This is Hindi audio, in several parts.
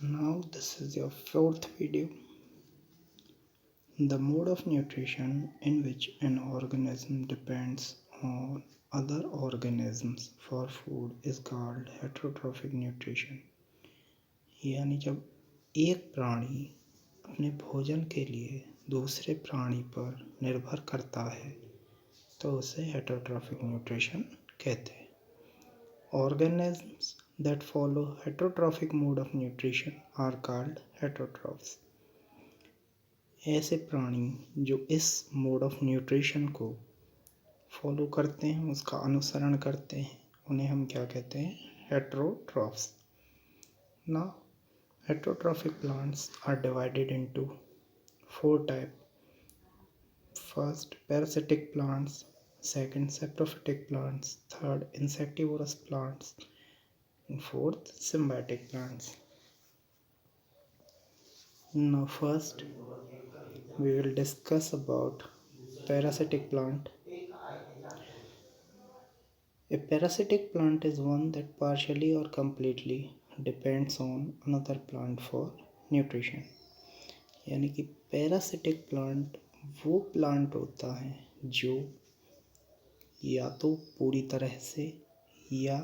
Now this is your fourth video. The mode of nutrition in which an organism depends on other organisms for food is called heterotrophic nutrition. यानी जब एक प्राणी अपने भोजन के लिए दूसरे प्राणी पर निर्भर करता है तो उसे हेटरोट्रॉफिक न्यूट्रिशन कहते हैं. Organisms that follow heterotrophic mode of nutrition are called heterotrophs. ऐसे प्राणी जो इस मोड ऑफ न्यूट्रिशन को फॉलो करते हैं, उसका अनुसरण करते हैं, उन्हें हम क्या कहते हैं? Heterotrophs. Now heterotrophic plants are divided into 4 type. First parasitic plants, second saprophytic plants, third insectivorous plants and fourth symbiotic plants. Now first we will discuss about parasitic plant. A parasitic plant is one that partially or completely depends on another plant for nutrition. यानी कि parasitic plant वो plant होता है जो या तो पूरी तरह से या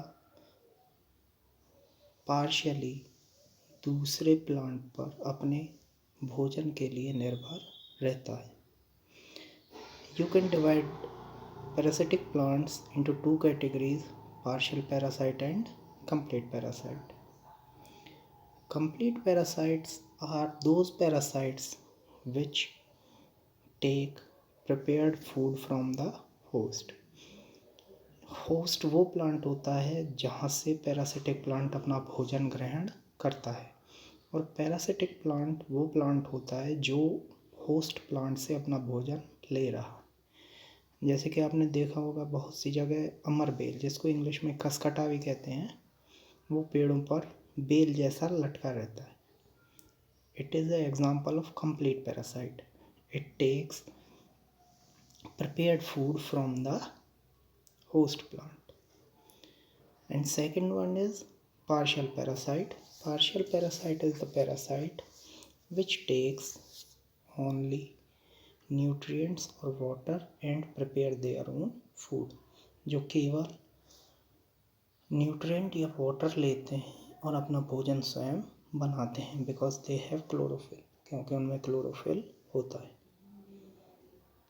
पार्शियली दूसरे प्लांट पर अपने भोजन के लिए निर्भर रहता है. You can divide parasitic plants into two categories, partial parasite and complete parasite. Complete parasites are those parasites which take prepared food from the host. Host वो प्लांट होता है जहाँ से पैरासिटिक प्लांट अपना भोजन ग्रहण करता है, और पैरासिटिक प्लांट वो प्लांट होता है जो होस्ट प्लांट से अपना भोजन ले रहा है. जैसे कि आपने देखा होगा बहुत सी जगह अमर बेल, जिसको इंग्लिश में खसखटा भी कहते हैं, वो पेड़ों पर बेल जैसा लटका रहता है. It is a example of complete parasite. It takes prepared food from the host plant. And second one is partial parasite. Partial parasite is the parasite which takes only nutrients or water and prepare their own food. जो केवल न्यूट्रिएंट या वाटर लेते हैं और अपना भोजन स्वयं बनाते हैं, बिकॉज दे हैव क्लोरोफिल, क्योंकि उनमें क्लोरोफिल होता है.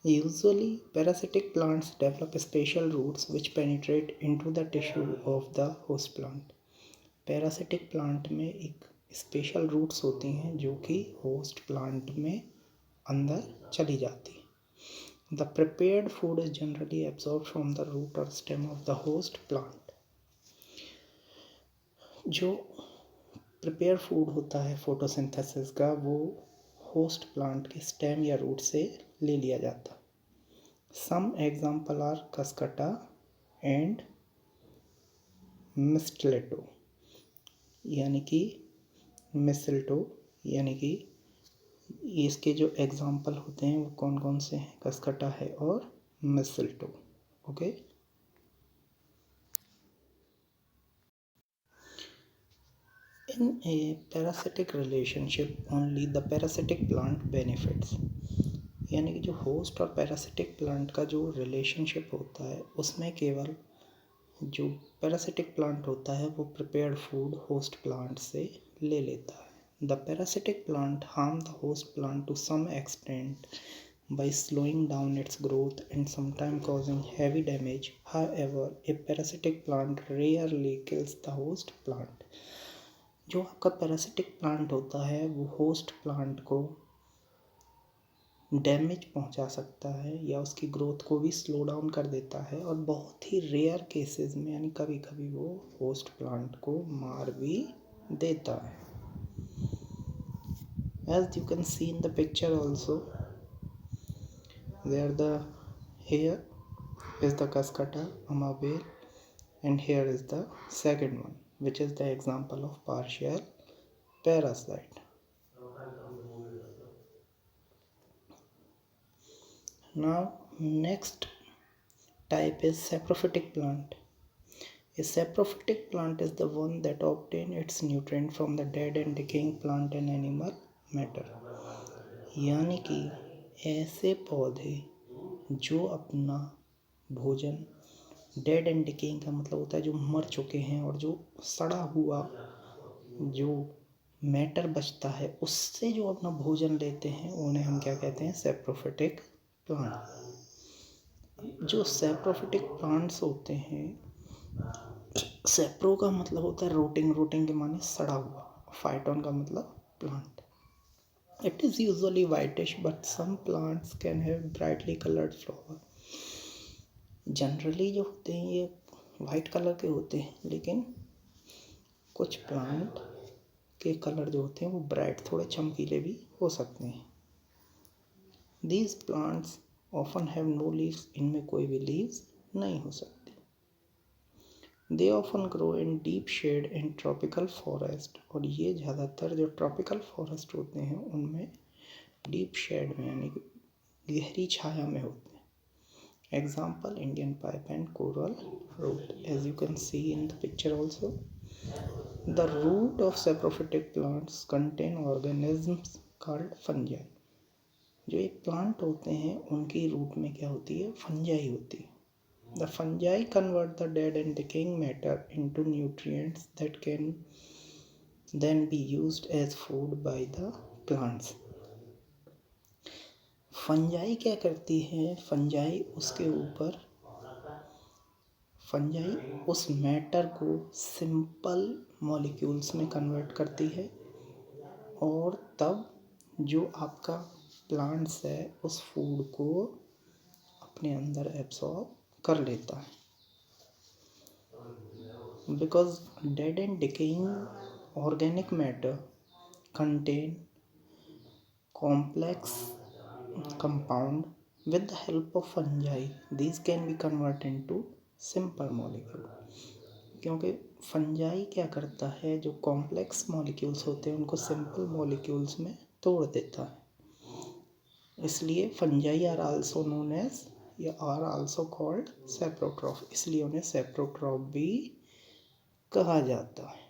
Usually parasitic plants develop special roots which penetrate into the tissue of the host plant. Parasitic plant में एक स्पेशल रूट्स होती हैं जो कि होस्ट प्लांट में अंदर चली जाती है. The prepared food is generally absorbed from the root or stem of the host plant. जो प्रिपेयर फूड होता है फोटोसिंथेसिस का, वो होस्ट प्लांट के स्टेम या रूट से ले लिया जाता. Some example are Cuscuta and Mistletoe. यानी कि मिसल्टो, यानी कि इसके जो एग्जाम्पल होते हैं वो कौन कौन से हैं? कस्कटा है और मिसल्टो. Okay. In a parasitic relationship only the parasitic plant benefits. यानी कि जो होस्ट और पैरासिटिक प्लांट का जो रिलेशनशिप होता है उसमें केवल जो पैरासिटिक प्लांट होता है वो प्रिपेयर्ड फूड होस्ट प्लांट से ले लेता है. The parasitic plant harm the host plant to some extent by slowing down its growth and sometimes causing heavy damage. However, a parasitic plant rarely kills the host plant. जो आपका पैरासिटिक प्लांट होता है वो होस्ट प्लांट को डैमेज पहुंचा सकता है या उसकी ग्रोथ को भी स्लो डाउन कर देता है, और बहुत ही रेयर केसेस में यानी कभी कभी वो होस्ट प्लांट को मार भी देता है. As you can see in the picture also, there the here is the Cuscuta amabel and here is the second one which is the example of partial parasite. Now next type is saprophytic plant. A saprophytic plant is the one that obtain its nutrient from the dead and decaying plant and animal matter. यानी कि ऐसे पौधे जो अपना भोजन, डेड एंड डिकेइंग का मतलब होता है जो मर चुके हैं और जो सड़ा हुआ जो मैटर बचता है उससे जो अपना भोजन लेते हैं उन्हें हम क्या कहते हैं? Saprophytic plant. जो सैप्रोफिटिक प्लांट्स होते हैं, सैप्रो का मतलब होता है रोटिंग, रोटिंग के माने सड़ा हुआ, फाइटोन का मतलब plant. It is usually whitish but some plants can have brightly coloured flower. Generally जो होते हैं ये वाइट कलर के होते हैं, लेकिन कुछ प्लांट के कलर जो होते हैं वो ब्राइट, थोड़े चमकीले भी हो सकते हैं। These plants often have no leaves, इनमें कोई भी लीव्स नहीं हो सकते। They often grow in deep shade in tropical forest, और ये ज़्यादातर जो ट्रॉपिकल फॉरेस्ट होते हैं उनमें डीप शेड में यानी कि गहरी छाया में होते हैं। Example Indian pipe and coral root, as you can see in the picture also. The root of saprophytic plants contain organisms called fungi. जो एक प्लांट होते हैं उनकी रूट में क्या होती है? फंजाई होती है। The fungi convert the dead and decaying matter into nutrients that can then be used as food by the plants. Fungi क्या करती है? फंजाई उस मैटर को सिंपल मॉलिक्यूल्स में कन्वर्ट करती है और तब जो आपका प्लांट्स है उस फूड को अपने अंदर एब्सॉर्ब कर लेता है। Because dead and decaying organic matter contain complex compound, with the help of fungi these can be converted into simple molecule। क्योंकि फंजाई क्या करता है? जो कॉम्प्लेक्स मॉलिक्यूल्स होते हैं उनको सिंपल मॉलिक्यूल्स में तोड़ देता है। इसलिए fungi are also known as या आर आल्सो कॉल्ड सैप्रोट्रॉफ, इसलिए उन्हें सैप्रोट्रॉफ भी कहा जाता है।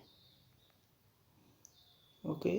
ओके।